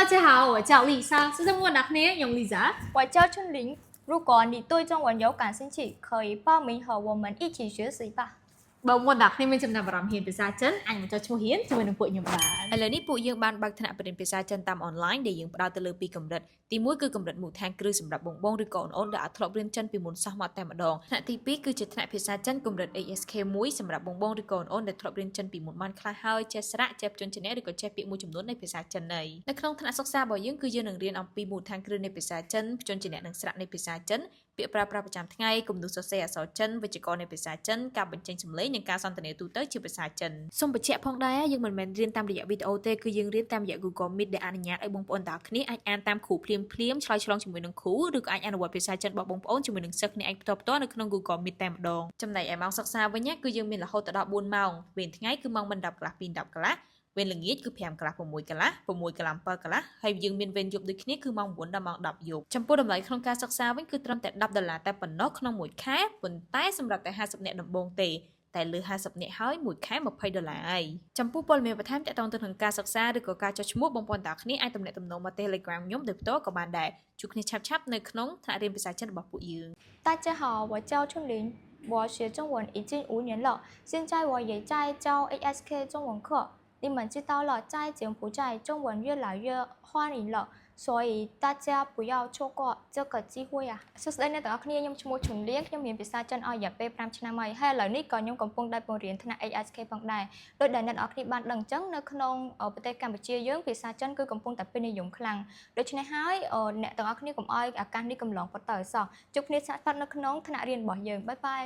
家好，我叫丽莎，是中文哪呢？用丽莎。我叫春玲，如果你对中文有感兴趣，可以报名和我们一起学习吧。បើមុនអ្នកនេះមានចំណាប់អារម្មណ៍ហ៊ានភាសាចិនអាចមកចុះឈ្មោះហ៊ានជាមួយនឹងពួកខ្ញុំបាន ឥឡូវនេះពួកយើងបានបើកថ្នាក់បរិញ្ញាបត្រភាសាចិនតាមអនឡាញដែលយើងផ្ដោតទៅលើពីរកម្រិតទី1គឺកម្រិតមូលដ្ឋានគ្រឹះសម្រាប់បងៗឬក៏អូនៗដែលអាចធ្លាប់រៀនចិនពីមុនសោះមកតែម្ដងថ្នាក់ទី2គឺជាថ្នាក់ភាសាចិនកម្រិត ASK1 សម្រាប់បងៗឬក៏អូនៗដែលធ្លាប់រៀនចិនពីមុនបានខ្លះហើយចេះស្រៈចេះព្យញ្ជនៈឬក៏ចេះពាក្យមួយចំនួននៃភាសាចិននៅក្នុងថ្នាក់សិក្សារបស់យើងគឺយើងនឹងរៀនអំពីមូលដ្ឋានគ្រឹះនៃភាសាចិនព្យញ្ជនៈនិងស្រៈនៃភាសាចិនពាក្យប្រើប្រាស់ប្រចាំថ្ងៃគំនូសសរសេរអក្សរចិនវេយ្យាករណ៍នៃភាសាចិនការបញ្ចេញសំឡេងនិងការសន្ទនាទូទៅជាភាសាចិនសូមបញ្ជាក់ផងដែរយើងមិនមែនរៀនតាមរយៈវីដេអូទេគឺយើងរៀនតាមរយៈ Google Meet ដែលអនុញ្ញាតឲ្យបងប្អូនទាំងអស់គ្នាអាចអានតាមគ្រូភ្លាមឆ្លើយឆ្លងជាមួយនឹងគ្រូឬក៏អាចអនុវត្តភាសាចិនរបស់បងប្អូនជាមួយនឹងសិស្សគ្នាឯងផ្ទាល់នៅក្នុង Google Meet តែម្ដងចំណែកឯម៉ោងសិក្សាវិញគឺយើងមានរហូតដល់4ម៉ោងវេនថ្ងៃគឺម៉ោងមិន10កន្លះពី10កន្លះវេនល្ងាចគឺ5កន្លះ6កន្លះ6កន្លះ7កន្លះហើយយើងមានវេនយប់ដូចគ្នាគឺម៉ោង9ដល់ម៉ោង10យប់ចំពោះតម្លៃក្នុងការសិក្សាវិញគឺត្រឹមតែ$10តែប៉ុណ្ណោះក្នុងមួយខែប៉ុន្តែសម្រាប់តែ50នាក់ដំបូងទេតែលើ50នាក់ហើយមួយខែ$20ហើយចំពោះព័ត៌មានបន្ថែមទាក់ទងទៅនឹងការសិក្សាឬក៏ការចុះឈ្មោះបងប្អូនទាំងគ្នាអាចទំនាក់ទំនងមក Telegram ខ្ញុំដោយផ្ទាល់ក៏បានដែរជួបគ្នាឆាប់ៗនៅក្នុងថ្នាក់រៀនភាសាចិនរបស់ពួកយើង大家好，我叫春玲，我学中文已经5年了，现在我也在教 ASK 中文课。你们知道了，在柬埔寨中文越来越欢迎了，所以大家不要错过这个机会啊！សួស្តីអ្នកទាំងអស់គ្នាខ្ញុំឈ្មោះជំនៀងខ្ញុំរៀនភាសាចិនអស់រយៈពេល5ឆ្នាំហើយឥឡូវនេះក៏ខ្ញុំកំពុងតែបង្រៀនថ្នាក់ ASK ផងដែរដោយដែលអ្នកទាំងអស់គ្នាបានដឹងអញ្ចឹងនៅក្នុងប្រទេសកម្ពុជាយើងភាសាចិនគឺកំពុងតែពេញនិយមខ្លាំងដូច្នេះហើយអ្នកទាំងអស់គ្នាកុំឲ្យឱកាសនេះកំឡងផុតទៅសោះជួបគ្នាស្រាប់នៅក្នុងថ្នាក់រៀនរបស់យើងបាយបាយ